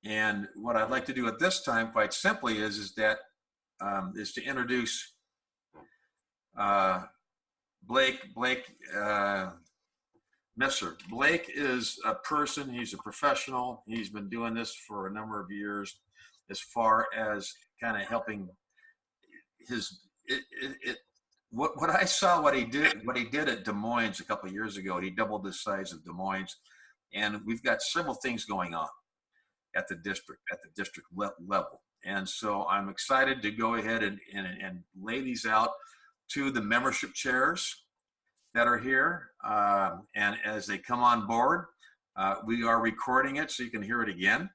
And what I'd like to do at this time, quite simply, is to introduce Blake Messer. Blake is a person. He's a professional. He's been doing this for a number of years, as far as kind of helping what I saw what he did at Des Moines a couple of years ago. He doubled the size of Des Moines, and we've got several things going on at the district level. And so I'm excited to go ahead and lay these out to the membership chairs that are here. And as they come on board, we are recording it so you can hear it again.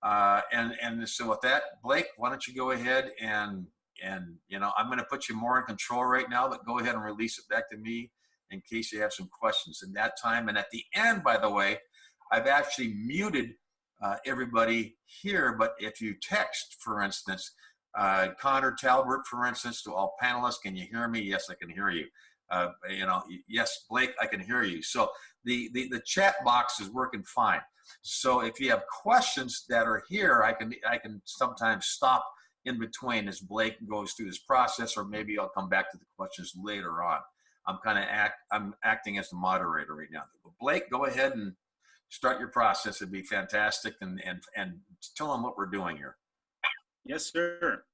And so with that, Blake, why don't you go ahead and I'm going to put you more in control right now, but go ahead and release it back to me in case you have some questions in that time. And at the end, by the way, I've actually muted everybody here, but if you text, for instance, Connor Talbert, for instance, to all panelists, can you hear me? Yes, I can hear you. Yes, Blake, I can hear you. So the chat box is working fine. So if you have questions that are here, I can sometimes stop in between as Blake goes through this process, or maybe I'll come back to the questions later on. I'm acting as the moderator right now. But Blake, go ahead and start your process. It'd be fantastic, and tell them what we're doing here. Yes, sir.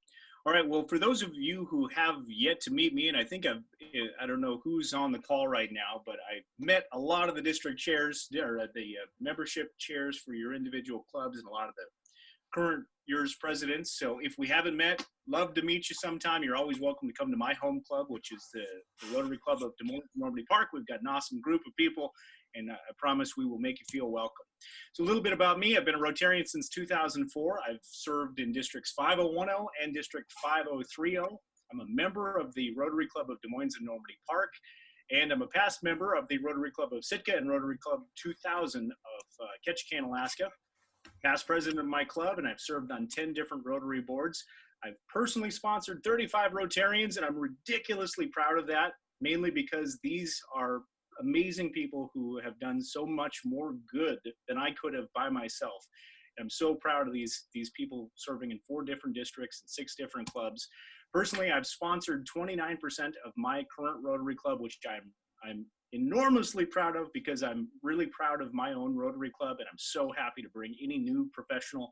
All right. Well, for those of you who have yet to meet me, and I think I don't know who's on the call right now, but I met a lot of the district chairs, or the membership chairs for your individual clubs, and a lot of the current year's presidents. So if we haven't met, love to meet you sometime. You're always welcome to come to my home club, which is the Rotary Club of Des Moines, Normandy Park. We've got an awesome group of people, and I promise we will make you feel welcome. So a little bit about me. I've been a Rotarian since 2004. I've served in districts 5010 and district 5030. I'm a member of the Rotary Club of Des Moines and Normandy Park, and I'm a past member of the Rotary Club of Sitka and Rotary Club 2000 of Ketchikan, Alaska. Past president of my club, and I've served on 10 different Rotary boards. I've personally sponsored 35 Rotarians, and I'm ridiculously proud of that, mainly because these are amazing people who have done so much more good than I could have by myself. And I'm so proud of these people serving in 4 different districts and 6 different clubs. Personally, I've sponsored 29% of my current Rotary Club, which I'm enormously proud of, because I'm really proud of my own Rotary Club, and I'm so happy to bring any new professional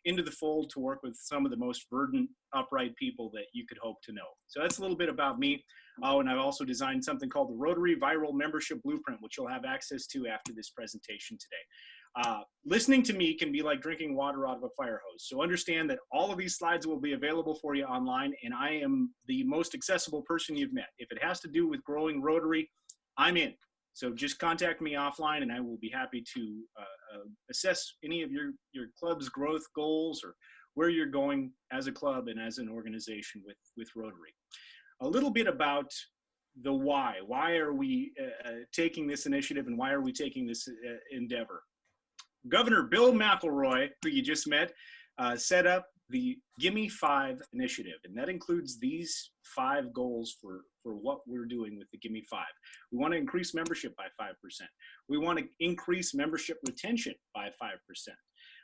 into the fold to work with some of the most verdant, upright people that you could hope to know. So that's a little bit about me. And I've also designed something called the Rotary Viral Membership Blueprint, which you'll have access to after this presentation today. Listening to me can be like drinking water out of a fire hose. So understand that all of these slides will be available for you online, and I am the most accessible person you've met. If it has to do with growing Rotary, I'm in. So just contact me offline, and I will be happy to assess any of your club's growth goals, or where you're going as a club and as an organization with Rotary. A little bit about the why. Why are we taking this initiative, and why are we taking this endeavor? Governor Bill McElroy, who you just met, set up the Gimme 5 initiative, and that includes these 5 goals for what we're doing with the Gimme 5. We want to increase membership by 5%. We want to increase membership retention by 5%.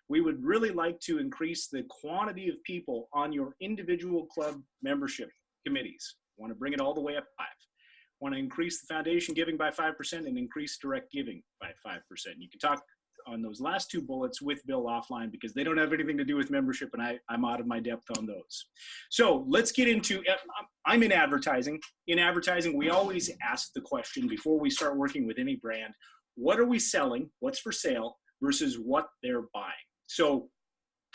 We would really like to increase the quantity of people on your individual club membership committees. We want to bring it all the way up 5. We want to increase the foundation giving by 5% and increase direct giving by 5%. You can talk on those last 2 bullets with Bill offline, because they don't have anything to do with membership, and I'm out of my depth on those. So let's get into, I'm in advertising. In advertising, we always ask the question before we start working with any brand, what are we selling, what's for sale, versus what they're buying? So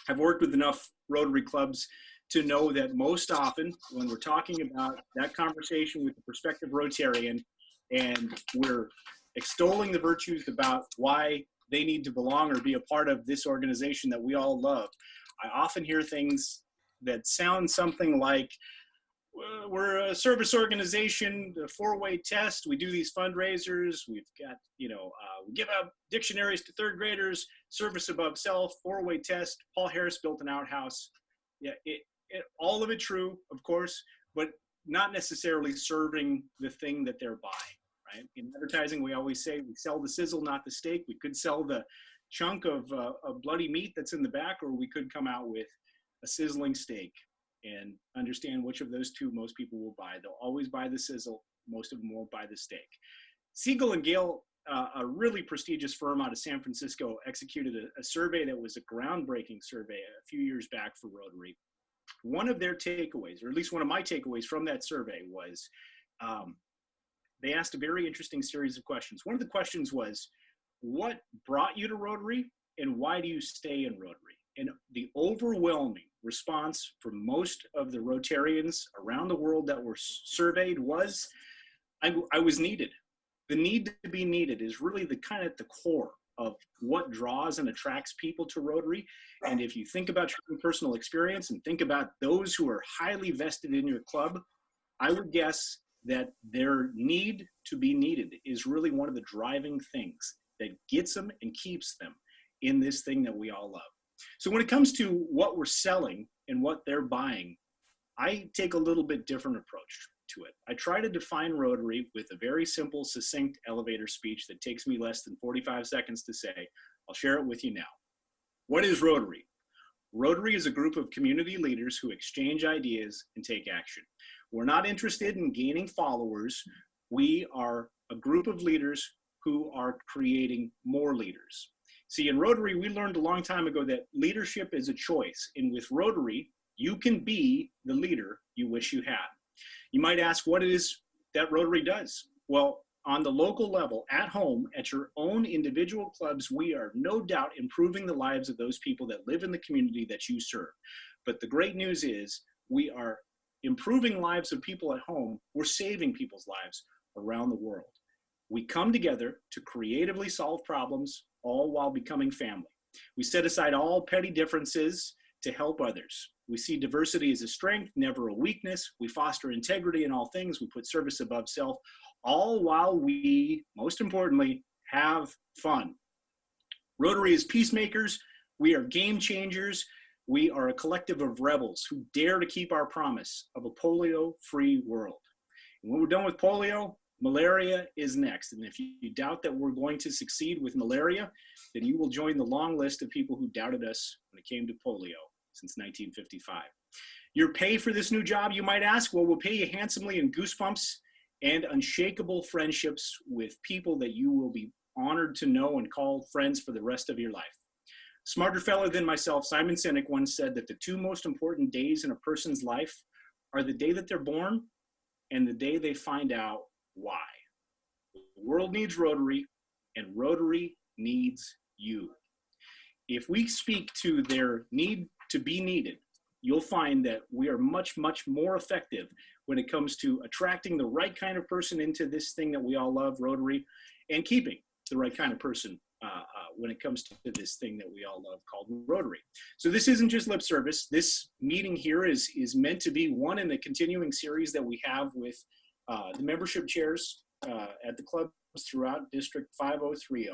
I've worked with enough Rotary clubs to know that most often when we're talking about that conversation with the prospective Rotarian, and we're extolling the virtues about why they need to belong or be a part of this organization that we all love, I often hear things that sound something like, we're a service organization, a 4-way test, we do these fundraisers, we've got, we give out dictionaries to 3rd graders, service above self, 4-way test, Paul Harris built an outhouse. Yeah, all of it true, of course, but not necessarily serving the thing that they're buying. Right? In advertising, we always say we sell the sizzle, not the steak. We could sell the chunk of bloody meat that's in the back, or we could come out with a sizzling steak and understand which of those two most people will buy. They'll always buy the sizzle. Most of them won't buy the steak. Siegel and Gale, a really prestigious firm out of San Francisco, executed a survey that was a groundbreaking survey a few years back for Rotary. One of their takeaways, or at least one of my takeaways from that survey, was they asked a very interesting series of questions. One of the questions was, what brought you to Rotary and why do you stay in Rotary? And the overwhelming response from most of the Rotarians around the world that were surveyed was, I was needed. The need to be needed is really the kind of the core of what draws and attracts people to Rotary. And if you think about your own personal experience and think about those who are highly vested in your club, I would guess that their need to be needed is really one of the driving things that gets them and keeps them in this thing that we all love. So when it comes to what we're selling and what they're buying, I take a little bit different approach to it. I try to define Rotary with a very simple, succinct elevator speech that takes me less than 45 seconds to say. I'll share it with you now. What is Rotary? Rotary is a group of community leaders who exchange ideas and take action. We're not interested in gaining followers. We are a group of leaders who are creating more leaders. See, in Rotary, we learned a long time ago that leadership is a choice. And with Rotary, you can be the leader you wish you had. You might ask what it is that Rotary does. Well, on the local level, at home, at your own individual clubs, we are no doubt improving the lives of those people that live in the community that you serve. But the great news is we are improving lives of people at home. We're saving people's lives around the world. We come together to creatively solve problems, all while becoming family. We set aside all petty differences to help others. We see diversity as a strength, never a weakness. We foster integrity in all things. We put service above self, all while we, most importantly, have fun. Rotary is peacemakers. We are game changers. We are a collective of rebels who dare to keep our promise of a polio-free world. And when we're done with polio, malaria is next. And if you doubt that we're going to succeed with malaria, then you will join the long list of people who doubted us when it came to polio since 1955. Your pay for this new job, you might ask? Well, we'll pay you handsomely in goosebumps and unshakable friendships with people that you will be honored to know and call friends for the rest of your life. Smarter fellow than myself, Simon Sinek once said that the two most important days in a person's life are the day that they're born and the day they find out why. The world needs Rotary, and Rotary needs you. If we speak to their need to be needed, you'll find that we are much, much more effective when it comes to attracting the right kind of person into this thing that we all love, Rotary, and keeping the right kind of person when it comes to this thing that we all love called Rotary. So this isn't just lip service. This meeting here is meant to be one in the continuing series that we have with the membership chairs at the clubs throughout District 5030.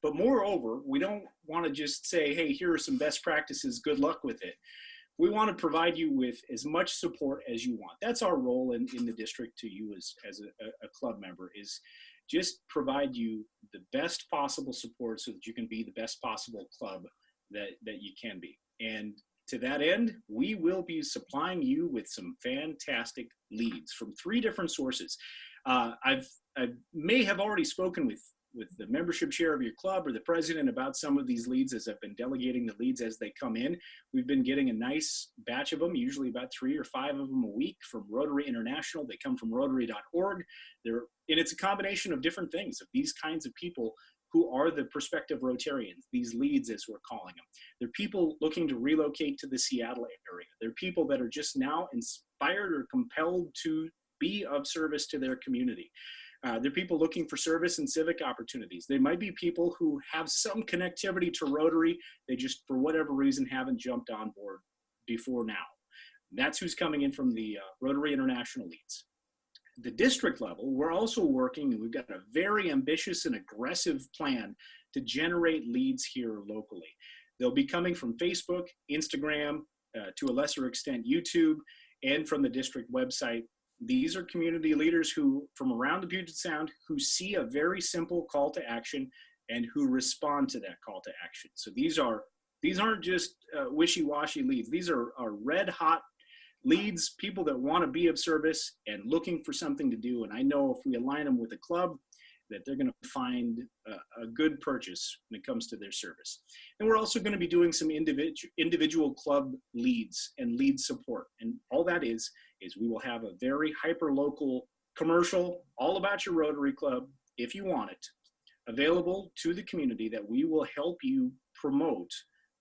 But moreover, we don't want to just say, hey, here are some best practices, good luck with it. We want to provide you with as much support as you want. That's our role in the district to you as a club member, is just provide you the best possible support so that you can be the best possible club that you can be. And to that end, we will be supplying you with some fantastic leads from 3 different sources. I may have already spoken with the membership chair of your club or the president about some of these leads as I've been delegating the leads as they come in. We've been getting a nice batch of them, usually about 3 or 5 of them a week from Rotary International. They come from Rotary.org. And it's a combination of different things, of these kinds of people who are the prospective Rotarians, these leads as we're calling them. They're people looking to relocate to the Seattle area. They're people that are just now inspired or compelled to be of service to their community. They're people looking for service and civic opportunities. They might be people who have some connectivity to Rotary. They just, for whatever reason, haven't jumped on board before now. That's who's coming in from the Rotary International leads. The district level, we're also working, and we've got a very ambitious and aggressive plan to generate leads here locally. They'll be coming from Facebook, Instagram, to a lesser extent YouTube, and from the district website. These are community leaders who, from around the Puget Sound, who see a very simple call to action and who respond to that call to action. So these aren't just wishy-washy leads. These are red hot leads, people that want to be of service and looking for something to do. And I know if we align them with a club, that they're going to find a good purchase when it comes to their service. And we're also going to be doing some individual club leads and lead support. And all that is we will have a very hyper-local commercial all about your Rotary Club, if you want it, available to the community that we will help you promote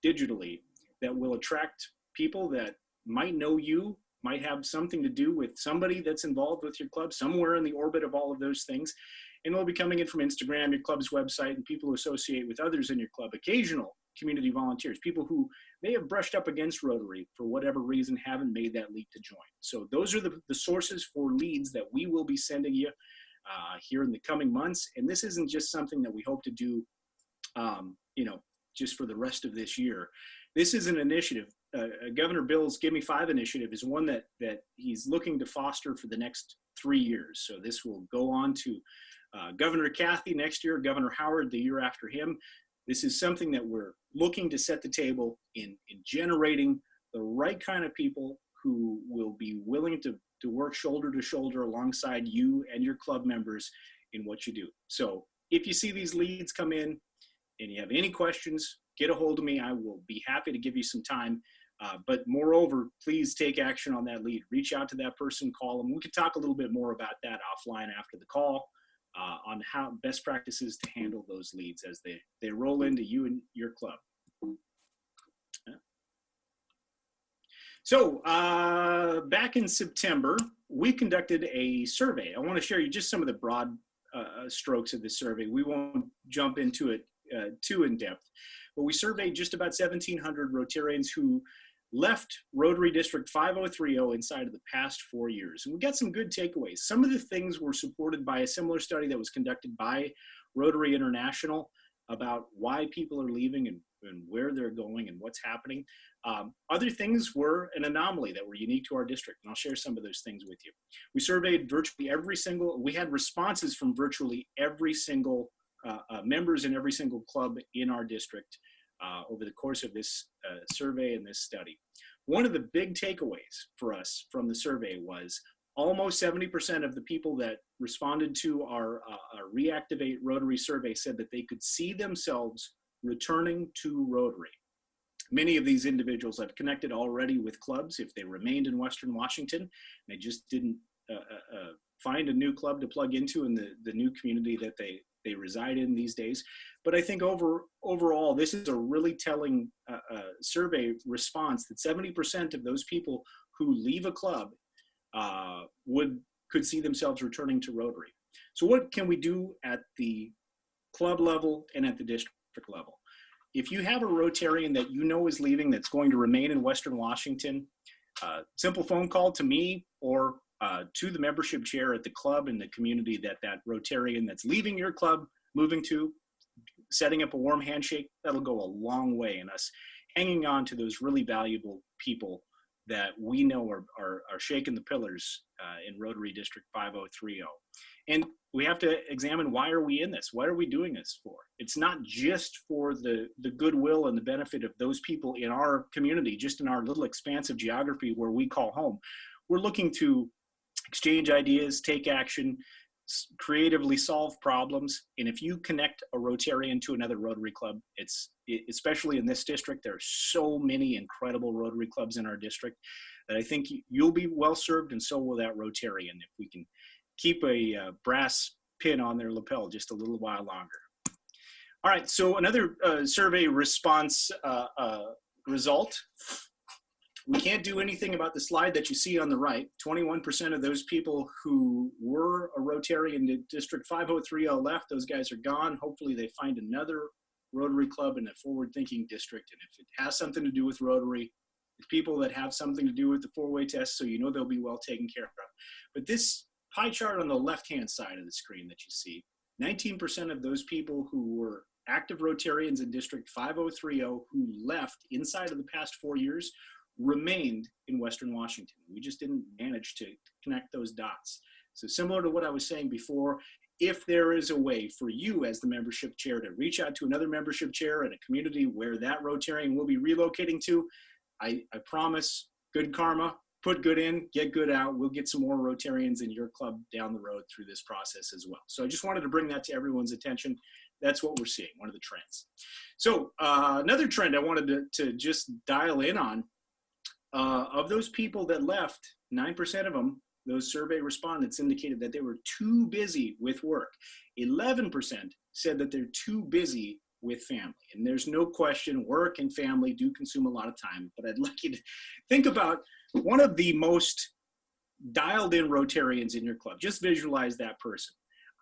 digitally, that will attract people that might know you, might have something to do with somebody that's involved with your club, somewhere in the orbit of all of those things. And they'll be coming in from Instagram, your club's website, and people who associate with others in your club, occasional community volunteers, people who may have brushed up against Rotary for whatever reason, haven't made that leap to join. So those are the sources for leads that we will be sending you here in the coming months. And this isn't just something that we hope to do, just for the rest of this year. This is an initiative. Governor Bill's Give Me 5 initiative is one that he's looking to foster for the next 3 years. So this will go on to Governor Cathy next year, Governor Howard the year after him. This is something that we're looking to set the table in generating the right kind of people who will be willing to work shoulder to shoulder alongside you and your club members in what you do. So if you see these leads come in and you have any questions, get a hold of me. I will be happy to give you some time. But moreover, please take action on that lead. Reach out to that person, call them. We can talk a little bit more about that offline after the call on how best practices to handle those leads as they roll into you and your club. So back in September, we conducted a survey. I want to share you just some of the broad strokes of this survey. We won't jump into it too in depth, but we surveyed just about 1,700 Rotarians who left Rotary District 5030 inside of the past 4 years. And we got some good takeaways. Some of the things were supported by a similar study that was conducted by Rotary International about why people are leaving and where they're going and what's happening. Other things were an anomaly that were unique to our district, and I'll share some of those things with you. We surveyed virtually we had responses from virtually every single members in every single club in our district over the course of this survey and this study. One of the big takeaways for us from the survey was almost 70% of the people that responded to our Reactivate Rotary survey said that they could see themselves returning to Rotary. Many of these individuals have connected already with clubs if they remained in Western Washington. They just didn't find a new club to plug into in the new community that they reside in these days. But I think overall, this is a really telling survey response that 70% of those people who leave a club could see themselves returning to Rotary. So what can we do at the club level and at the district level? If you have a Rotarian that you know is leaving that's going to remain in Western Washington, simple phone call to me or to the membership chair at the club and the community that Rotarian that's leaving your club, moving to, setting up a warm handshake, that'll go a long way in us hanging on to those really valuable people that we know are shaking the pillars in Rotary District 5030. And we have to examine, why are we in this? What are we doing this for? It's not just for the goodwill and the benefit of those people in our community, just in our little expansive geography where we call home. We're looking to exchange ideas, take action, creatively solve problems. And if you connect a Rotarian to another Rotary Club, especially in this district, there are so many incredible Rotary clubs in our district that I think you'll be well served, and so will that Rotarian if we can keep a brass pin on their lapel just a little while longer. All right, so another survey response result. We can't do anything about the slide that you see on the right. 21% of those people who were a Rotarian in District 5030 left. Those guys are gone. Hopefully they find another Rotary Club in a forward-thinking district. And if it has something to do with Rotary, it's people that have something to do with the four-way test, so you know they'll be well taken care of. But this pie chart on the left-hand side of the screen that you see, 19% of those people who were active Rotarians in District 5030 who left inside of the past 4 years remained in Western Washington. We just didn't manage to connect those dots. So similar to what I was saying before, if there is a way for you as the membership chair to reach out to another membership chair in a community where that Rotarian will be relocating to, I promise good karma, put good in, get good out. We'll get some more Rotarians in your club down the road through this process as well. So I just wanted to bring that to everyone's attention. That's what we're seeing, one of the trends. So another trend I wanted to just dial in on, of those people that left, 9% of them, those survey respondents indicated that they were too busy with work. 11% said that they're too busy with family. And there's no question work and family do consume a lot of time, but I'd like you to think about one of the most dialed in Rotarians in your club. Just visualize that person.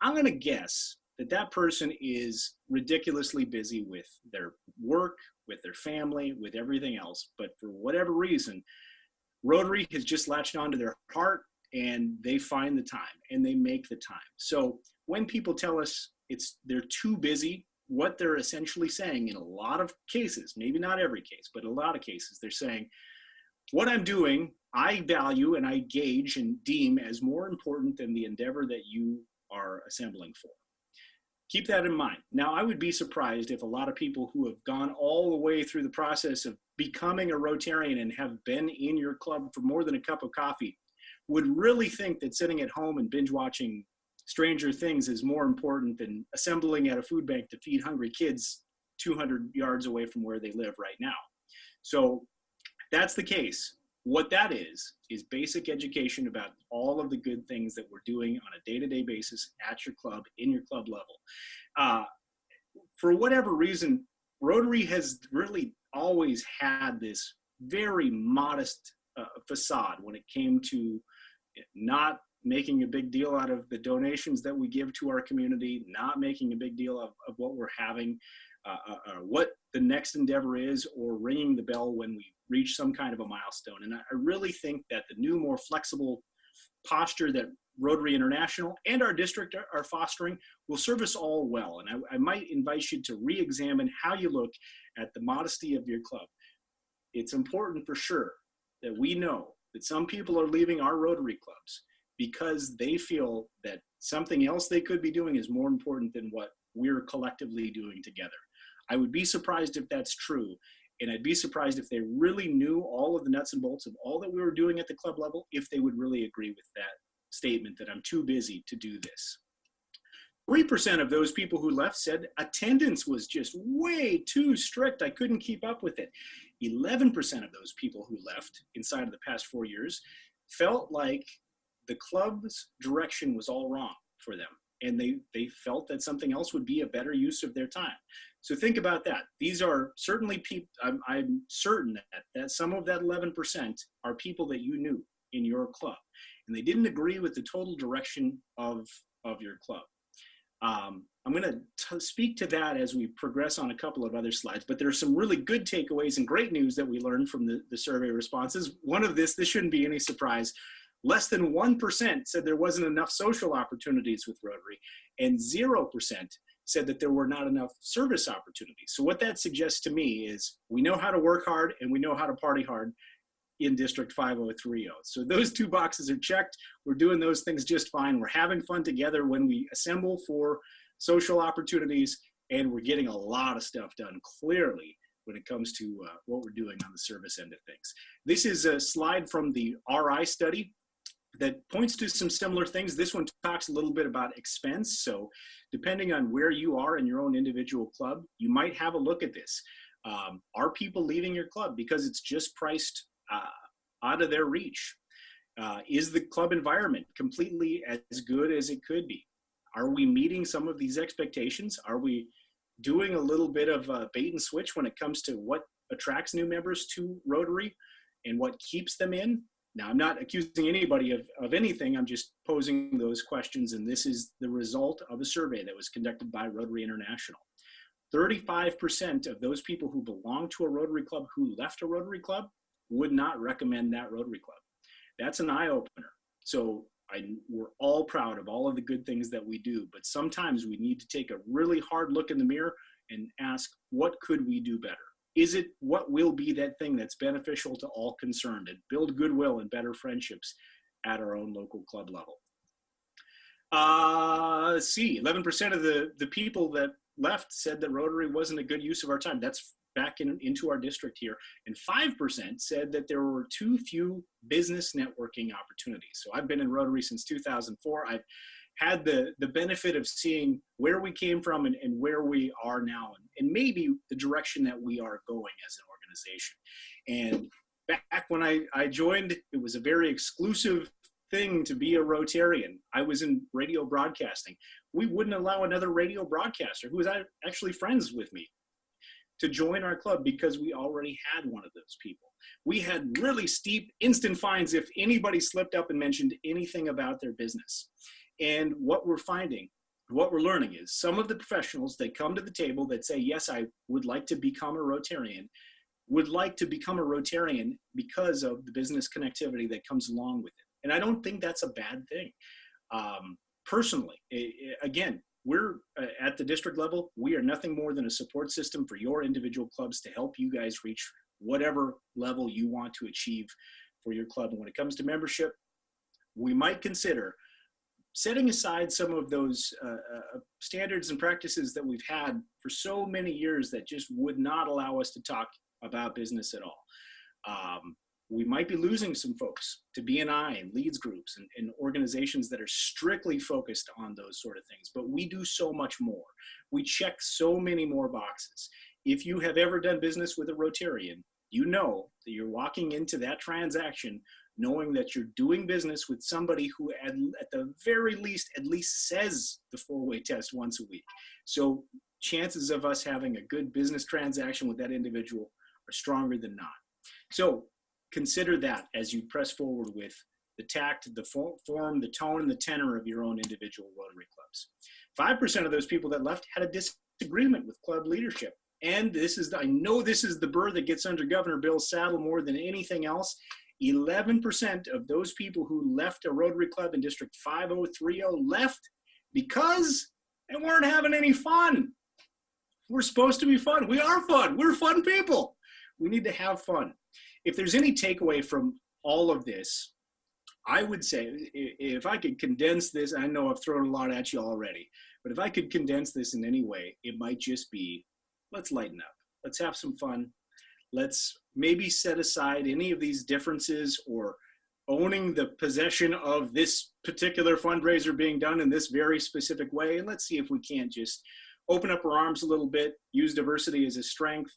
I'm gonna guess that that person is ridiculously busy with their work, with their family, with everything else. But for whatever reason, Rotary has just latched onto their heart and they find the time and they make the time. So when people tell us they're too busy, what they're essentially saying in a lot of cases, maybe not every case, but a lot of cases, they're saying, what I'm doing, I value and I gauge and deem as more important than the endeavor that you are assembling for. Keep that in mind. Now, I would be surprised if a lot of people who have gone all the way through the process of becoming a Rotarian and have been in your club for more than a cup of coffee would really think that sitting at home and binge watching Stranger Things is more important than assembling at a food bank to feed hungry kids 200 yards away from where they live right now. So that's the case. What that is basic education about all of the good things that we're doing on a day-to-day basis at your club, in your club level. For whatever reason, Rotary has really always had this very modest facade when it came to not making a big deal out of the donations that we give to our community, not making a big deal of what we're having, what the next endeavor is, or ringing the bell when we reach some kind of a milestone. And I really think that the new, more flexible posture that Rotary International and our district are fostering will serve us all well. And I might invite you to re-examine how you look at the modesty of your club. It's important for sure that we know that some people are leaving our Rotary clubs because they feel that something else they could be doing is more important than what we're collectively doing together. I would be surprised if that's true. And I'd be surprised if they really knew all of the nuts and bolts of all that we were doing at the club level, if they would really agree with that statement that I'm too busy to do this. 3% of those people who left said attendance was just way too strict. I couldn't keep up with it. 11% of those people who left inside of the past 4 years felt like the club's direction was all wrong for them. And they felt that something else would be a better use of their time. So think about that. These are certainly people, I'm certain that some of that 11% are people that you knew in your club. And they didn't agree with the total direction of your club. I'm going to speak to that as we progress on a couple of other slides, but there are some really good takeaways and great news that we learned from the survey responses. One of this shouldn't be any surprise. Less than 1% said there wasn't enough social opportunities with Rotary, and 0% said that there were not enough service opportunities. So what that suggests to me is we know how to work hard and we know how to party hard in District 5030. So those two boxes are checked. We're doing those things just fine. We're having fun together when we assemble for social opportunities, and we're getting a lot of stuff done clearly when it comes to what we're doing on the service end of things. This is a slide from the RI study that points to some similar things. This one talks a little bit about expense. So depending on where you are in your own individual club, you might have a look at this. Are people leaving your club because it's just priced out of their reach? Is the club environment completely as good as it could be? Are we meeting some of these expectations? Are we doing a little bit of bait and switch when it comes to what attracts new members to Rotary and what keeps them in? Now, I'm not accusing anybody of anything. I'm just posing those questions, and this is the result of a survey that was conducted by Rotary International. 35% of those people who belong to a Rotary club who left a Rotary club would not recommend that Rotary club. That's an eye-opener. So we're all proud of all of the good things that we do, but sometimes we need to take a really hard look in the mirror and ask, what could we do better? Is it what will be that thing that's beneficial to all concerned and build goodwill and better friendships at our own local club level? Let's see, 11% of the people that left said that Rotary wasn't a good use of our time. That's back into our district here. And 5% said that there were too few business networking opportunities. So I've been in Rotary since 2004. I've had the benefit of seeing where we came from and where we are now, and maybe the direction that we are going as an organization. And back when I joined, it was a very exclusive thing to be a Rotarian. I was in radio broadcasting. We wouldn't allow another radio broadcaster who was actually friends with me to join our club because we already had one of those people. We had really steep instant fines if anybody slipped up and mentioned anything about their business. And what we're finding, what we're learning is some of the professionals that come to the table that say, yes, I would like to become a Rotarian, would like to become a Rotarian because of the business connectivity that comes along with it. And I don't think that's a bad thing. Personally, again, we're at the district level, we are nothing more than a support system for your individual clubs to help you guys reach whatever level you want to achieve for your club. And when it comes to membership, we might consider setting aside some of those standards and practices that we've had for so many years that just would not allow us to talk about business at all. We might be losing some folks to BNI and leads groups and organizations that are strictly focused on those sort of things, but we do so much more. We check so many more boxes. If you have ever done business with a Rotarian, you know that you're walking into that transaction knowing that you're doing business with somebody who at the very least at least says the four-way test once a week. So chances of us having a good business transaction with that individual are stronger than not. So consider that as you press forward with the tact, the form, the tone, and the tenor of your own individual Rotary clubs. 5% of those people that left had a disagreement with club leadership. And this is, I know this is the burr that gets under Governor Bill's saddle more than anything else. 11% of those people who left a Rotary club in District 5030 left because they weren't having any fun. We're supposed to be fun. We are fun. We're fun people. We need to have fun. If there's any takeaway from all of this, I would say if I could condense this, I know I've thrown a lot at you already, but if I could condense this in any way, it might just be, let's lighten up. Let's have some fun. Let's maybe set aside any of these differences or owning the possession of this particular fundraiser being done in this very specific way. And let's see if we can't just open up our arms a little bit, use diversity as a strength,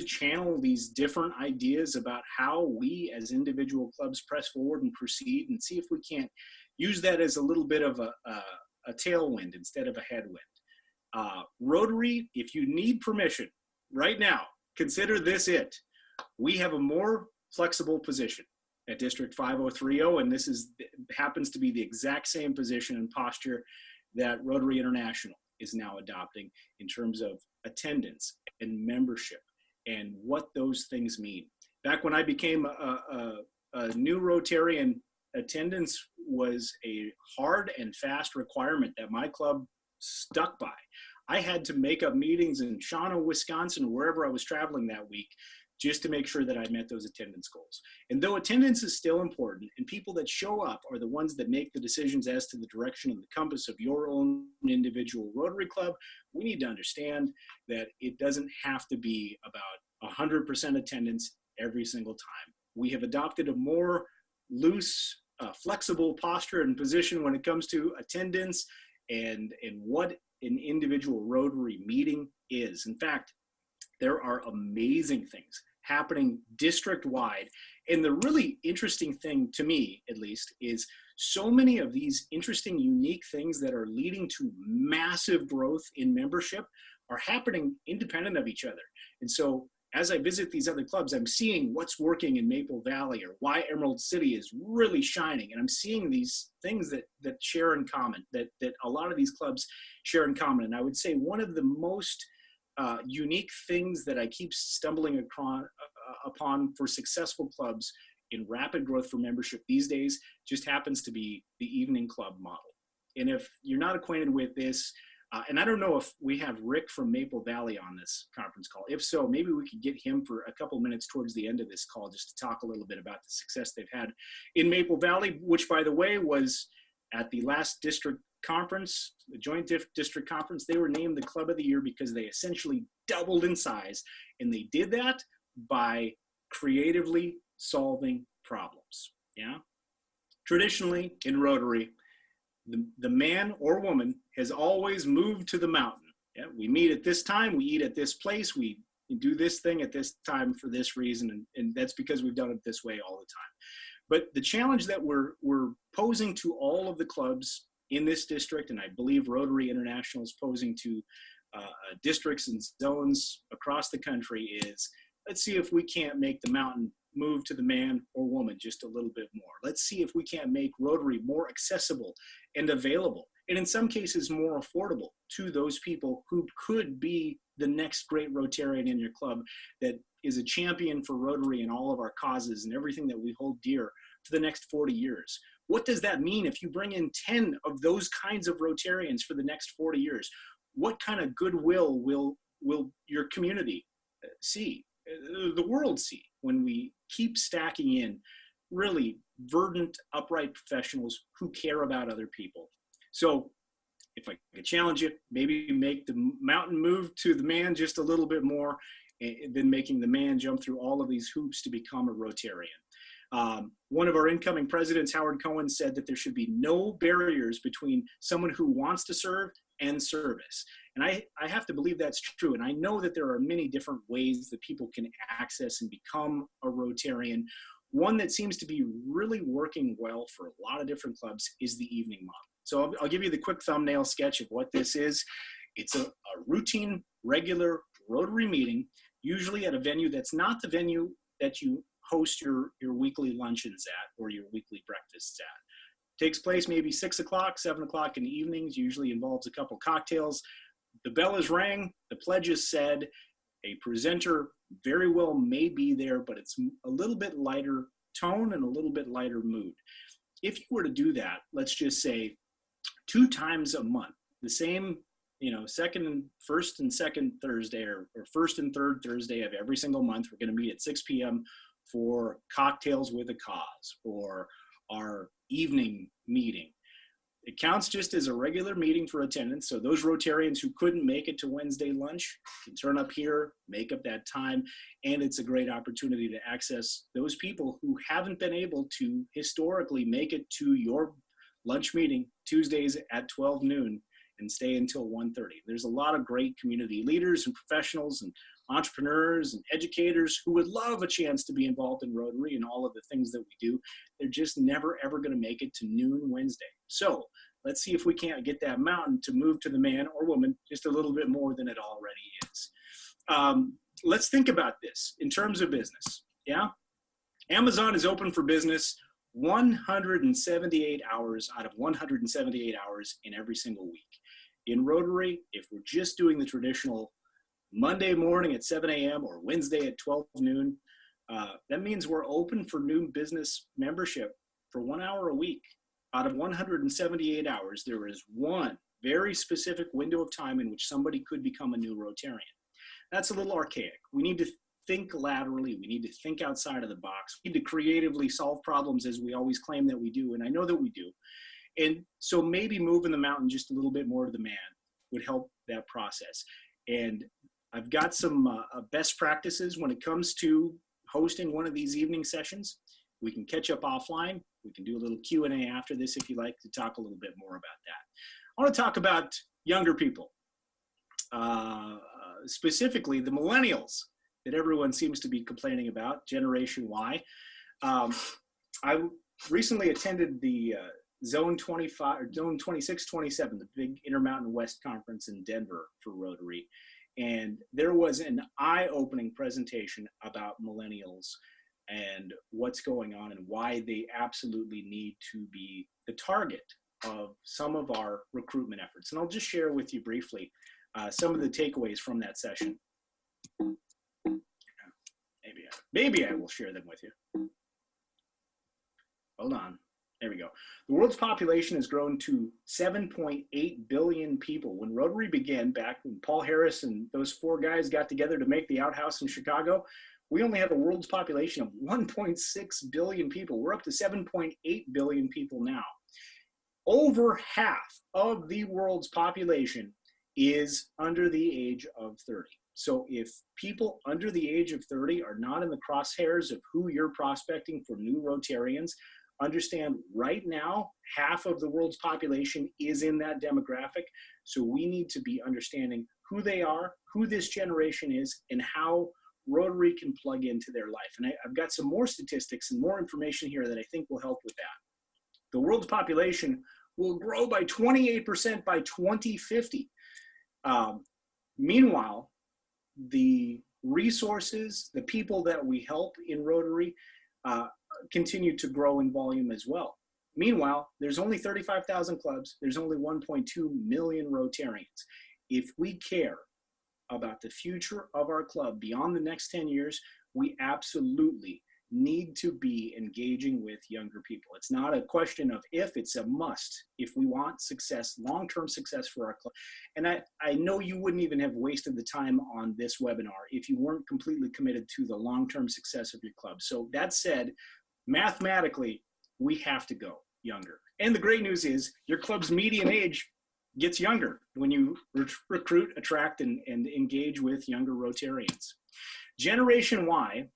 channel these different ideas about how we as individual clubs press forward and proceed, and see if we can't use that as a little bit of a tailwind instead of a headwind. Rotary, if you need permission right now, consider this it. We have a more flexible position at District 5030, and this happens to be the exact same position and posture that Rotary International is now adopting in terms of attendance and membership and what those things mean. Back when I became a new Rotarian, attendance was a hard and fast requirement that my club stuck by. I had to make up meetings in Shawano, Wisconsin, or wherever I was traveling that week, just to make sure that I met those attendance goals. And though attendance is still important, and people that show up are the ones that make the decisions as to the direction and the compass of your own individual Rotary Club, we need to understand that it doesn't have to be about 100% attendance every single time. We have adopted a more loose, flexible posture and position when it comes to attendance and what an individual Rotary meeting is. In fact, there are amazing things happening district-wide. And the really interesting thing, to me at least, is so many of these interesting, unique things that are leading to massive growth in membership are happening independent of each other. And so as I visit these other clubs, I'm seeing what's working in Maple Valley or why Emerald City is really shining. And I'm seeing these things that share in common, that a lot of these clubs share in common. And I would say one of the most unique things that I keep stumbling upon for successful clubs in rapid growth for membership these days just happens to be the evening club model. And if you're not acquainted with this, and I don't know if we have Rick from Maple Valley on this conference call. If so, maybe we could get him for a couple minutes towards the end of this call just to talk a little bit about the success they've had in Maple Valley, which, by the way, was at the last district conference, the joint district conference, they were named the club of the year because they essentially doubled in size. And they did that by creatively solving problems. Yeah. Traditionally in Rotary, the man or woman has always moved to the mountain. Yeah, we meet at this time, we eat at this place, we do this thing at this time for this reason, and that's because we've done it this way all the time. But the challenge that we're posing to all of the clubs in this district, and I believe Rotary International is posing to districts and zones across the country, is let's see if we can't make the mountain move to the man or woman just a little bit more. Let's see if we can't make Rotary more accessible and available, and in some cases more affordable to those people who could be the next great Rotarian in your club that is a champion for Rotary and all of our causes and everything that we hold dear for the next 40 years. What does that mean if you bring in 10 of those kinds of Rotarians for the next 40 years? What kind of goodwill will your community see, the world see, when we keep stacking in really verdant, upright professionals who care about other people? So if I could challenge you, maybe make the mountain move to the man just a little bit more than making the man jump through all of these hoops to become a Rotarian. One of our incoming presidents, Howard Cohen, said that there should be no barriers between someone who wants to serve and service. And I have to believe that's true. And I know that there are many different ways that people can access and become a Rotarian. One that seems to be really working well for a lot of different clubs is the evening model. So I'll give you the quick thumbnail sketch of what this is. It's a routine, regular Rotary meeting, usually at a venue that's not the venue that you host your weekly luncheons at or your weekly breakfasts at. Takes place maybe 6 o'clock, 7 o'clock in the evenings, usually involves a couple cocktails. The bell is rang, the pledge is said, a presenter very well may be there, but it's a little bit lighter tone and a little bit lighter mood. If you were to do that, let's just say 2 times a month, the same, first and second Thursday or first and third Thursday of every single month, we're going to meet at 6 p.m. for Cocktails with a Cause or our evening meeting. It counts just as a regular meeting for attendance. So those Rotarians who couldn't make it to Wednesday lunch can turn up here, make up that time, and it's a great opportunity to access those people who haven't been able to historically make it to your lunch meeting Tuesdays at 12 noon and stay until 1:30. There's a lot of great community leaders and professionals and entrepreneurs and educators who would love a chance to be involved in Rotary and all of the things that we do. They're just never, ever going to make it to noon Wednesday. So let's see if we can't get that mountain to move to the man or woman just a little bit more than it already is. Let's think about this in terms of business. Yeah. Amazon is open for business 178 hours out of 178 hours in every single week. In Rotary, if we're just doing the traditional Monday morning at 7 a.m. or Wednesday at 12 noon, that means we're open for new business membership for 1 hour a week. Out of 178 hours, there is one very specific window of time in which somebody could become a new Rotarian. That's a little archaic. We need to think laterally. We need to think outside of the box. We need to creatively solve problems as we always claim that we do, and I know that we do. And so maybe moving the mountain just a little bit more to the man would help that process. And I've got some best practices when it comes to hosting one of these evening sessions. We can catch up offline. We can do a little Q&A after this if you'd like to talk a little bit more about that. I want to talk about younger people, specifically the millennials that everyone seems to be complaining about, Generation Y. I recently attended the Zone 25 or Zone 26-27, the big Intermountain West Conference in Denver for Rotary. And there was an eye-opening presentation about millennials and what's going on and why they absolutely need to be the target of some of our recruitment efforts. And I'll just share with you briefly some of the takeaways from that session. Maybe I will share them with you. Hold on. There we go. The world's population has grown to 7.8 billion people. When Rotary began, back when Paul Harris and those 4 guys got together to make the outhouse in Chicago, we only had a world's population of 1.6 billion people. We're up to 7.8 billion people now. over half of the world's population is under the age of 30. So if people under the age of 30 are not in the crosshairs of who you're prospecting for new Rotarians, understand right now, half of the world's population is in that demographic. So we need to be understanding who they are, who this generation is, and how Rotary can plug into their life. And I've got some more statistics and more information here that I think will help with that. The world's population will grow by 28% by 2050. Meanwhile, the resources, the people that we help in Rotary continue to grow in volume as well. Meanwhile, there's only 35,000 clubs. There's only 1.2 million Rotarians. If we care about the future of our club beyond the next 10 years, we absolutely need to be engaging with younger people. It's not a question of if, it's a must if we want success, long-term success for our club. And I know you wouldn't even have wasted the time on this webinar if you weren't completely committed to the long-term success of your club. So that said, mathematically, we have to go younger. And the great news is your club's median age gets younger when you recruit, attract, and engage with younger Rotarians. Generation Y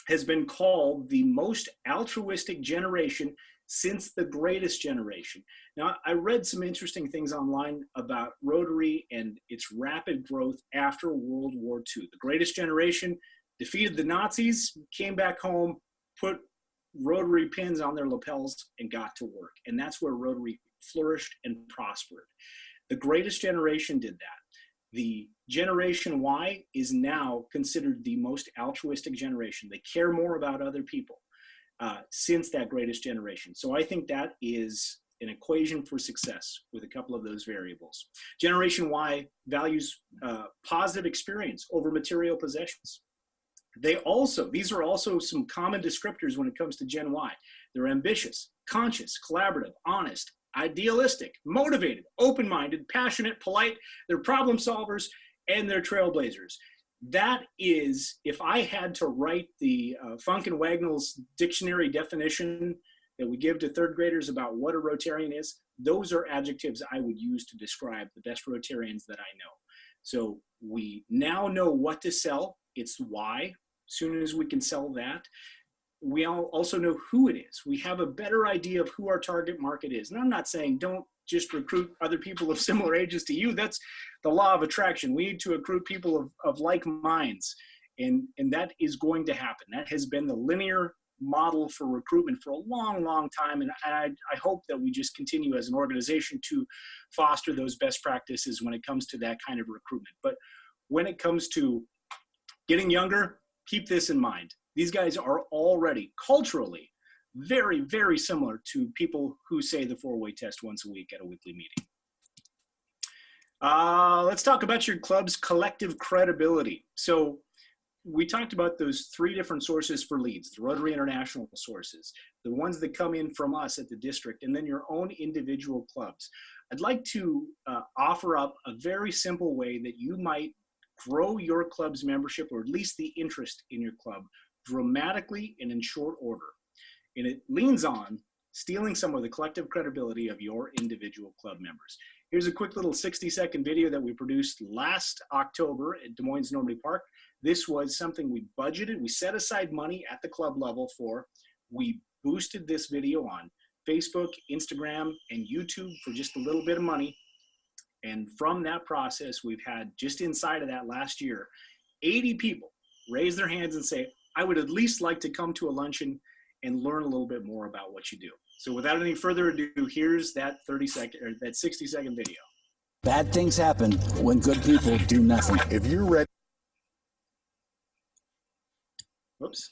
has been called the most altruistic generation since the greatest generation. Now, I read some interesting things online about Rotary and its rapid growth after World War II. The greatest generation defeated the Nazis, came back home, put Rotary pins on their lapels, and got to work. And that's where Rotary flourished and prospered. The greatest generation did that. The Generation Y is now considered the most altruistic generation. They care more about other people since that greatest generation. So I think that is an equation for success with a couple of those variables. Generation Y values positive experience over material possessions. These are also some common descriptors when it comes to Gen Y. They're ambitious, conscious, collaborative, honest, idealistic, motivated, open-minded, passionate, polite. They're problem solvers, and they're trailblazers. That is, if I had to write the Funk and Wagnall's dictionary definition that we give to third graders about what a Rotarian is, those are adjectives I would use to describe the best Rotarians that I know. So we now know what to sell. It's why. As soon as we can sell that, we also know who it is. We have a better idea of who our target market is. And I'm not saying don't just recruit other people of similar ages to you. That's the law of attraction. We need to recruit people of like minds. And that is going to happen. That has been the linear model for recruitment for a long, long time. And I hope that we just continue as an organization to foster those best practices when it comes to that kind of recruitment. But when it comes to getting younger, keep this in mind. These guys are already culturally very, very similar to people who say the four-way test once a week at a weekly meeting. Let's talk about your club's collective credibility. So we talked about those three different sources for leads, the Rotary International sources, the ones that come in from us at the district, and then your own individual clubs. I'd like to offer up a very simple way that you might grow your club's membership, or at least the interest in your club, dramatically and in short order. And it leans on stealing some of the collective credibility of your individual club members. Here's a quick little 60-second video that we produced last October at Des Moines Normandy Park. This was something we budgeted. We set aside money at the club level for. We boosted this video on Facebook, Instagram, and YouTube for just a little bit of money. And from that process, we've had, just inside of that last year, 80 people raise their hands and say, I would at least like to come to a luncheon and learn a little bit more about what you do. So without any further ado, here's that 60-second video. Bad things happen when good people do nothing. If you're ready. Whoops.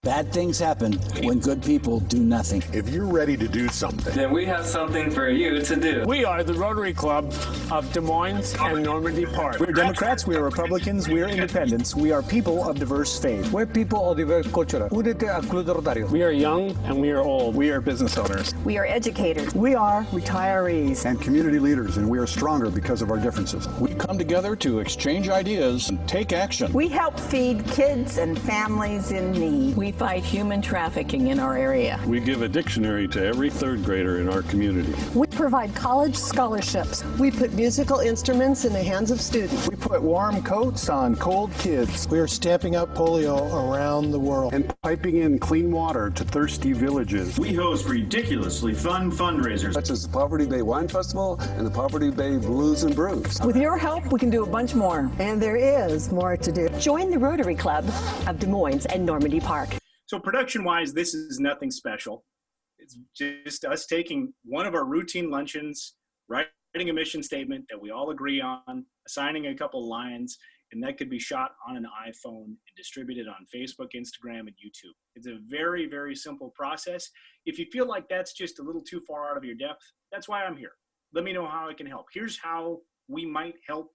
Bad things happen when good people do nothing. If you're ready to do something, then we have something for you to do. We are the Rotary Club of Des Moines and Normandy Park. We're Democrats, we are Republicans, we are independents, we are people of diverse faith. We're people of diverse culture. Únete al Club de Rotarios. We are young and we are old. We are business owners. We are educators. We are retirees. And community leaders, and we are stronger because of our differences. We come together to exchange ideas and take action. We help feed kids and families in need. We We fight human trafficking in our area. We give a dictionary to every third grader in our community. We provide college scholarships. We put musical instruments in the hands of students. We put warm coats on cold kids. We are stamping out polio around the world. And piping in clean water to thirsty villages. We host ridiculously fun fundraisers, such as the Poverty Bay Wine Festival and the Poverty Bay Blues and Brews. With your help, we can do a bunch more. And there is more to do. Join the Rotary Club of Des Moines and Normandy Park. So production-wise, this is nothing special. It's just us taking one of our routine luncheons, writing a mission statement that we all agree on, assigning a couple lines, and that could be shot on an iPhone and distributed on Facebook, Instagram, and YouTube. It's a very, very simple process. If you feel like that's just a little too far out of your depth, that's why I'm here. Let me know how I can help. Here's how we might help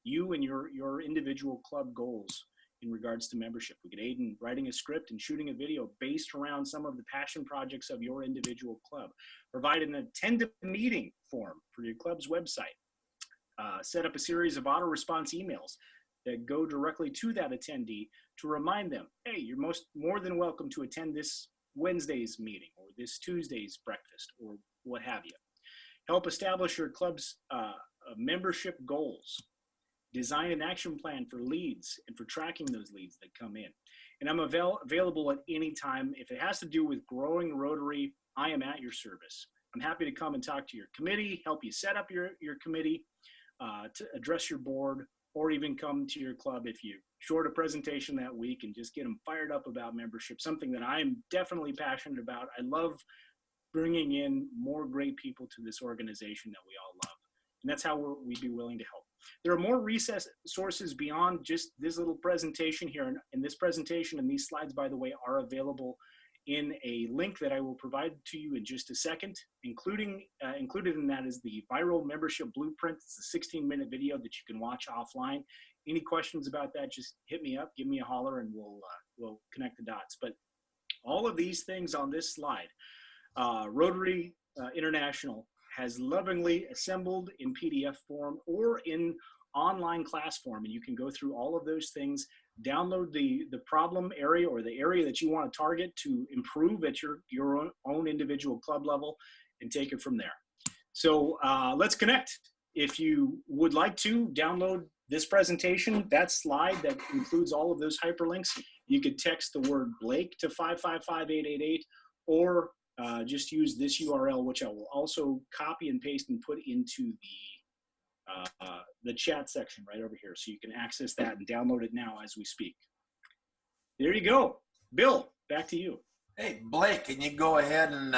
you and your individual club goals in regards to membership. We could aid in writing a script and shooting a video based around some of the passion projects of your individual club. Provide an attend a meeting form for your club's website. Set up a series of auto response emails that go directly to that attendee to remind them, hey, you're more than welcome to attend this Wednesday's meeting or this Tuesday's breakfast or what have you. Help establish your club's membership goals. Design an action plan for leads and for tracking those leads that come in. And I'm available at any time. If it has to do with growing Rotary, I am at your service. I'm happy to come and talk to your committee, help you set up your committee, to address your board, or even come to your club if you short a presentation that week and just get them fired up about membership, something that I'm definitely passionate about. I love bringing in more great people to this organization that we all love. And that's how we'd be willing to help. There are more resources beyond just this little presentation here. And this presentation and these slides, by the way, are available in a link that I will provide to you in just a second. Included in that is the viral membership blueprint. It's a 16-minute video that you can watch offline. Any questions about that, just hit me up, give me a holler, and we'll connect the dots. But all of these things on this slide, Rotary International has lovingly assembled in PDF form or in online class form. And you can go through all of those things, download the problem area or the area that you want to target to improve at your own individual club level and take it from there. So let's connect. If you would like to download this presentation, that slide that includes all of those hyperlinks, you could text the word Blake to 555-888 or just use this URL, which I will also copy and paste and put into the chat section right over here. So you can access that and download it now as we speak. There you go. Bill, back to you. Hey, Blake, can you go ahead and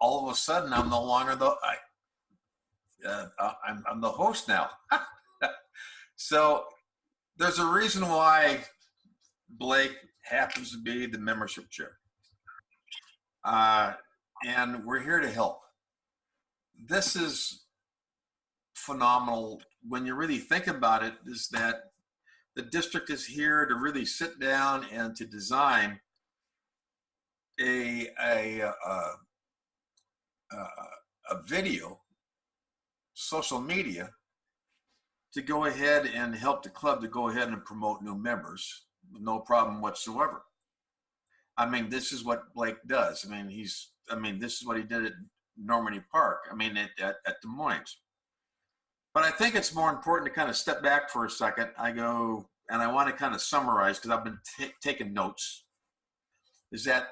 all of a sudden I'm no longer I'm the host now. So there's a reason why Blake happens to be the membership chair. And we're here to help. This is phenomenal. When you really think about it, is that the district is here to really sit down and to design a video, social media, to go ahead and help the club to go ahead and promote new members, no problem whatsoever. I mean, this is what Blake does. I mean, this is what he did at Normandy Park. I mean, at Des Moines. But I think it's more important to kind of step back for a second. I want to kind of summarize, because I've been taking notes, is that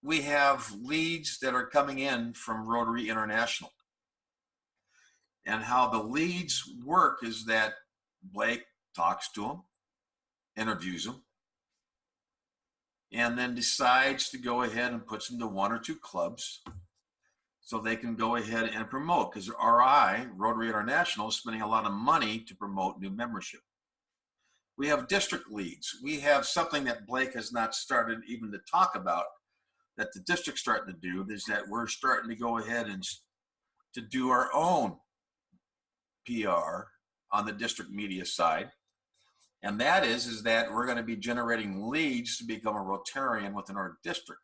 we have leads that are coming in from Rotary International. And how the leads work is that Blake talks to them, interviews them, and then decides to go ahead and puts them to one or two clubs so they can go ahead and promote, because RI, Rotary International, is spending a lot of money to promote new membership. We have district leads. We have something that Blake has not started even to talk about, that the district's starting to do, is that we're starting to go ahead and to do our own PR on the district media side. And that is that we're going to be generating leads to become a Rotarian within our district.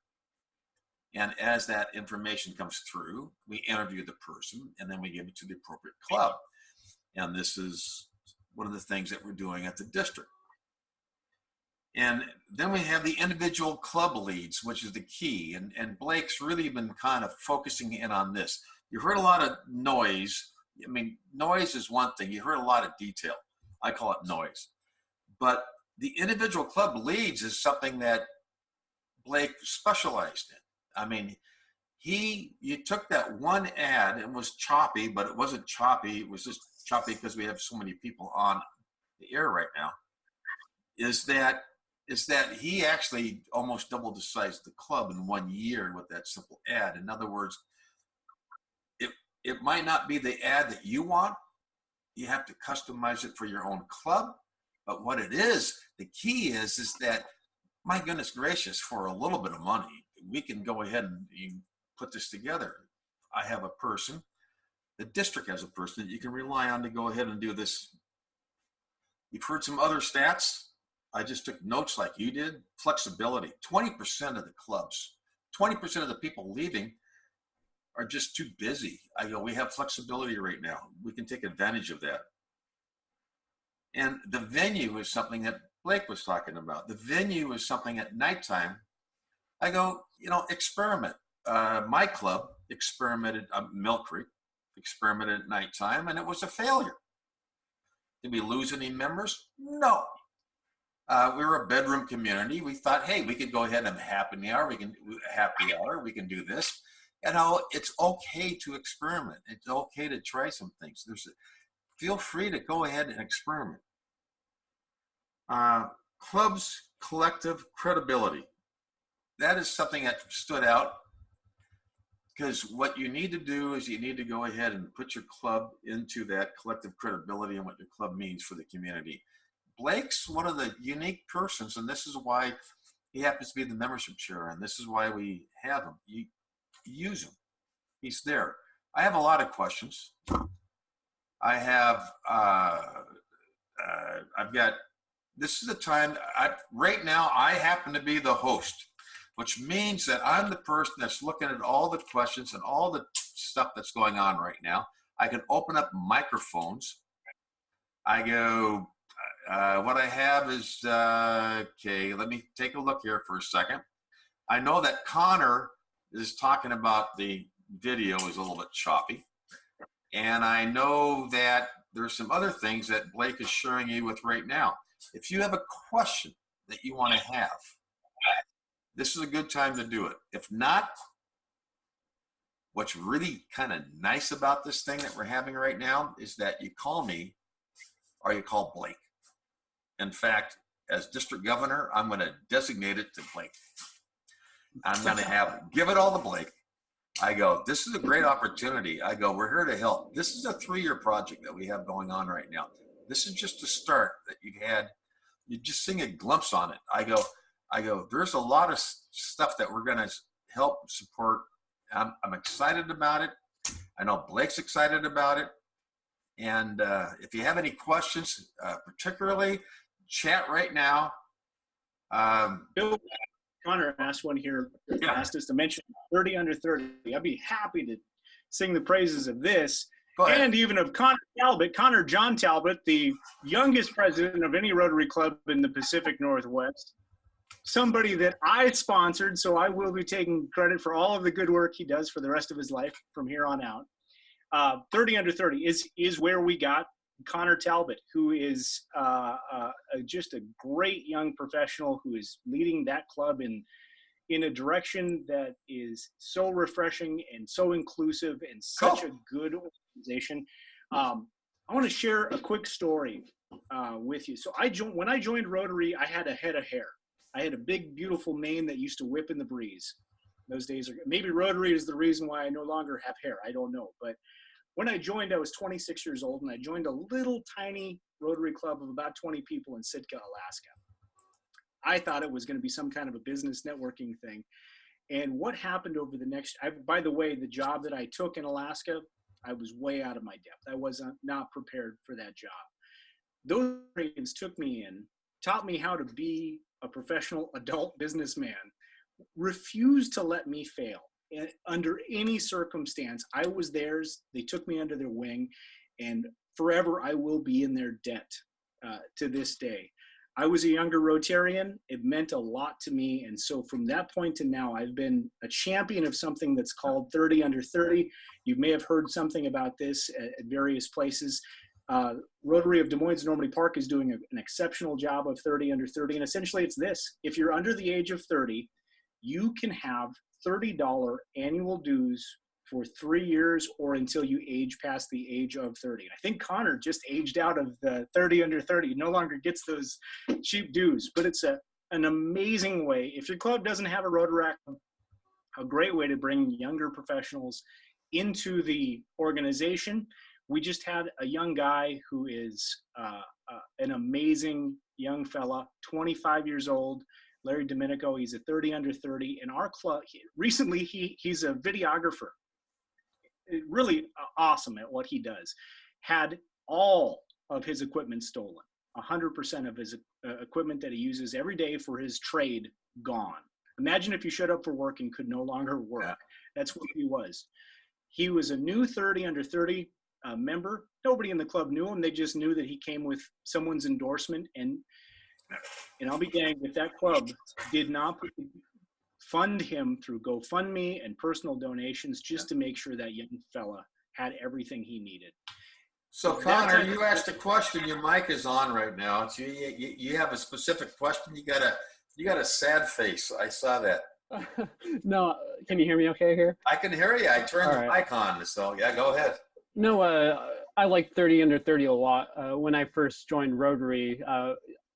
And as that information comes through, we interview the person and then we give it to the appropriate club. And this is one of the things that we're doing at the district. And then we have the individual club leads, which is the key. And Blake's really been kind of focusing in on this. You heard a lot of noise. I mean, noise is one thing. You heard a lot of detail. I call it noise. But the individual club leads is something that Blake specialized in. I mean, you took that one ad and it was choppy, but it wasn't choppy. It was just choppy because we have so many people on the air right now. Is that he actually almost doubled the size of the club in 1 year with that simple ad. In other words, it might not be the ad that you want. You have to customize it for your own club. But what it is, the key is that, my goodness gracious, for a little bit of money, we can go ahead and put this together. I have a person, the district has a person that you can rely on to go ahead and do this. You've heard some other stats. I just took notes like you did. Flexibility, 20% of the clubs, 20% of the people leaving are just too busy. I go, we have flexibility right now. We can take advantage of that. And the venue is something that Blake was talking about. The venue is something at nighttime. I go, experiment. My club experimented, Mill Creek, experimented at nighttime, and it was a failure. Did we lose any members? No. We were a bedroom community. We thought, hey, we could go ahead and have happy hour. We can do this. It's okay to experiment. It's okay to try some things. Feel free to go ahead and experiment. Clubs' collective credibility. That is something that stood out, because what you need to do is you need to go ahead and put your club into that collective credibility and what your club means for the community. Blake's one of the unique persons, and this is why he happens to be the membership chair, and this is why we have him. You use him. He's there. I have a lot of questions. I have, I've got, this is the time, right now I happen to be the host, which means that I'm the person that's looking at all the questions and all the stuff that's going on right now. I can open up microphones. I go, what I have is, okay, let me take a look here for a second. I know that Connor is talking about the video is a little bit choppy. And I know that there's some other things that Blake is sharing you with right now. If you have a question that you want to have, this is a good time to do it. If not, what's really kind of nice about this thing that we're having right now is that you call me or you call Blake. In fact, as district governor, I'm going to designate it to Blake. I'm going to give it all to Blake. I go, this is a great opportunity. I go, we're here to help. This is a 3-year project that we have going on right now. This is just a start that you just seeing a glimpse on it. I go, there's a lot of stuff that we're going to help support. I'm excited about it. I know Blake's excited about it. And if you have any questions, particularly, chat right now. Bill, Connor asked one here, asked us to mention 30 under 30. I'd be happy to sing the praises of this and even of Connor Talbot, Connor John Talbot, the youngest president of any Rotary Club in the Pacific Northwest. Somebody that I sponsored, so I will be taking credit for all of the good work he does for the rest of his life from here on out. 30 under 30 is where we got Connor Talbot, who is just a great young professional who is leading that club in a direction that is so refreshing and so inclusive and such a good organization. I want to share a quick story with you. So when I joined Rotary, I had a head of hair. I had a big, beautiful mane that used to whip in the breeze. Those days are maybe Rotary is the reason why I no longer have hair. I don't know, but when I joined, I was 26 years old, and I joined a little tiny Rotary club of about 20 people in Sitka, Alaska. I thought it was going to be some kind of a business networking thing. And what happened over the next, by the way, the job that I took in Alaska, I was way out of my depth. I was not prepared for that job. Those trainings took me in, taught me how to be a professional adult businessman, refused to let me fail. Under any circumstance, I was theirs. They took me under their wing, and forever I will be in their debt to this day. I was a younger Rotarian. It meant a lot to me. And so from that point to now, I've been a champion of something that's called 30 Under 30. You may have heard something about this at various places. Rotary of Des Moines Normandy Park is doing an exceptional job of 30 Under 30. And essentially it's this: if you're under the age of 30, you can have $30 annual dues for 3 years or until you age past the age of 30. And I think Connor just aged out of the 30 Under 30. He no longer gets those cheap dues, but it's an amazing way. If your club doesn't have a Rotaract, a great way to bring younger professionals into the organization. We just had a young guy who is an amazing young fella, 25 years old, Larry Domenico. He's a 30 Under 30 in our club. Recently, he's a videographer. Really awesome at what he does. Had all of his equipment stolen, 100% of his equipment that he uses every day for his trade gone. Imagine if you showed up for work and could no longer work. Yeah. That's what he was. He was a new 30 Under 30 member. Nobody in the club knew him. They just knew that he came with someone's endorsement. And I'll be danged if that club did not fund him through GoFundMe and personal donations just to make sure that young fella had everything he needed. So Connor, you asked a question. Your mic is on right now. So you have a specific question. You got a sad face. I saw that. No, can you hear me okay here? I can hear you. I turned the mic on. So yeah, go ahead. No, I like 30 Under 30 a lot. When I first joined Rotary,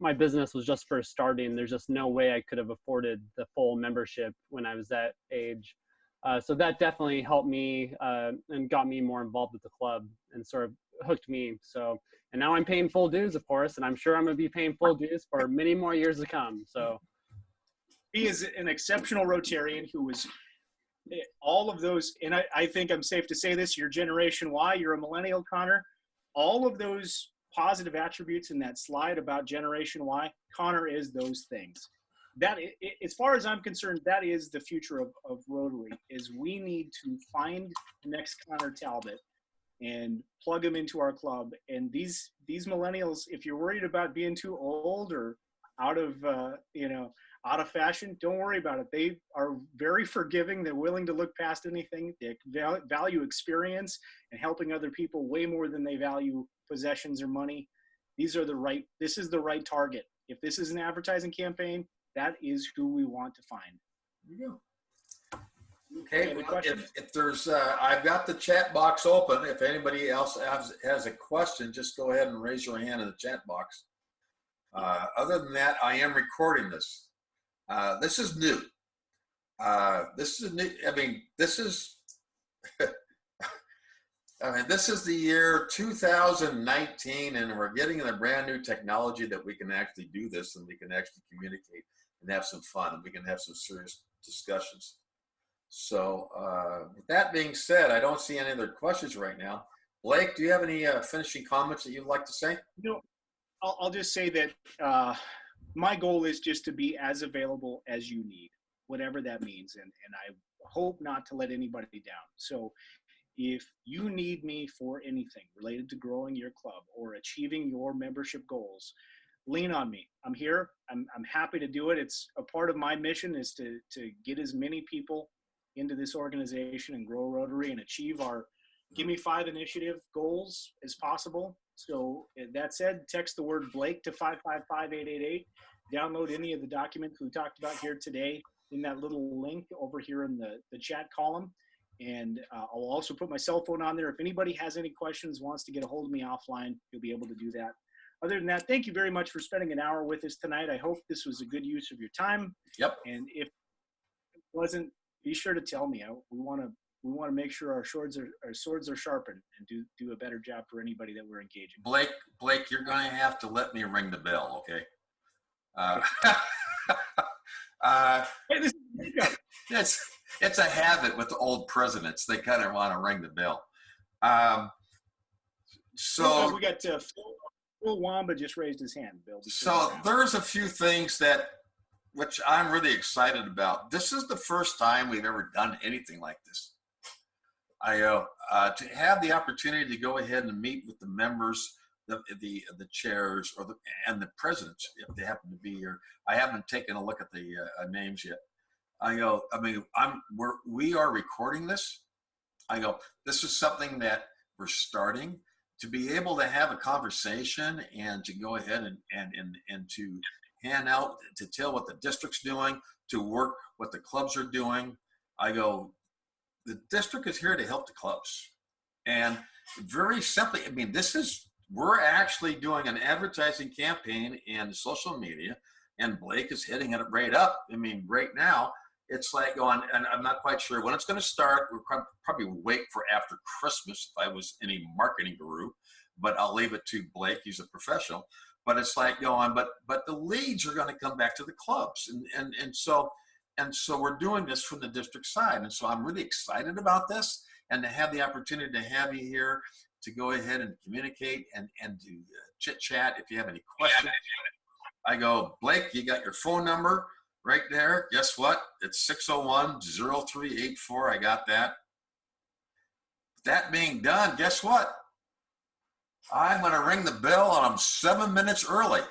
my business was just first starting. There's just no way I could have afforded the full membership when I was that age. So that definitely helped me and got me more involved with the club and sort of hooked me. So, and now I'm paying full dues, of course, and I'm sure I'm going to be paying full dues for many more years to come. So he is an exceptional Rotarian who was all of those, and I think I'm safe to say this, you're Generation Y, you're a millennial, Connor. All of those positive attributes in that slide about Generation Y, Connor is those things. That, as far as I'm concerned, that is the future of Rotary, is we need to find the next Connor Talbot and plug him into our club. And these millennials, if you're worried about being too old or out of fashion, don't worry about it. They are very forgiving. They're willing to look past anything. They value experience and helping other people way more than they value possessions or money. This is the right target. If this is an advertising campaign, that is who we want to find. There you go. Okay, well, if there's, I've got the chat box open. If anybody else has a question, just go ahead and raise your hand in the chat box. Other than that, I am recording this. This is new. This is new. This is the year 2019, and we're getting a brand new technology that we can actually do this, and we can actually communicate and have some fun, and we can have some serious discussions. So with that being said, I don't see any other questions right now. Blake, do you have any finishing comments that you'd like to say? No, I'll just say that my goal is just to be as available as you need, whatever that means. And I hope not to let anybody down. So if you need me for anything related to growing your club or achieving your membership goals, lean on me. I'm here. I'm happy to do it. It's a part of my mission is to get as many people into this organization and grow Rotary and achieve our Give Me 5 initiative goals as possible. So that said, text the word Blake to 555-888. Download any of the documents we talked about here today in that little link over here in the chat column. And I'll also put my cell phone on there. If anybody has any questions, wants to get a hold of me offline, you'll be able to do that. Other than that, thank you very much for spending an hour with us tonight. I hope this was a good use of your time. Yep. And if it wasn't, be sure to tell me. We want to make sure our swords are sharpened and do a better job for anybody that we're engaging. Blake, you're going to have to let me ring the bell, okay? Hey, it's a habit with the old presidents. They kind of want to ring the bell. So we got Phil Wamba just raised his hand, Bill. So there's a few things which I'm really excited about. This is the first time we've ever done anything like this. To have the opportunity to go ahead and meet with the members the chairs and the presidents, if they happen to be here. I haven't taken a look at the names yet. I go, I mean, we are recording this. I go, this is something that we're starting to be able to have a conversation and to go ahead and to hand out, to tell what the district's doing, to work what the clubs are doing. I go, the district is here to help the clubs. And very simply, I mean, we're actually doing an advertising campaign in social media, and Blake is hitting it right up. I mean, right now, it's like going, and I'm not quite sure when it's going to start. We'll probably wait for after Christmas if I was any marketing guru, but I'll leave it to Blake. He's a professional. But it's like going, but the leads are going to come back to the clubs. And so we're doing this from the district side. And so I'm really excited about this, and to have the opportunity to have you here to go ahead and communicate and to chit chat. If you have any questions, I go, Blake, you got your phone number right there. Guess what? It's 601-0384. I got that. That being done, guess what? I'm going to ring the bell, and I'm 7 minutes early.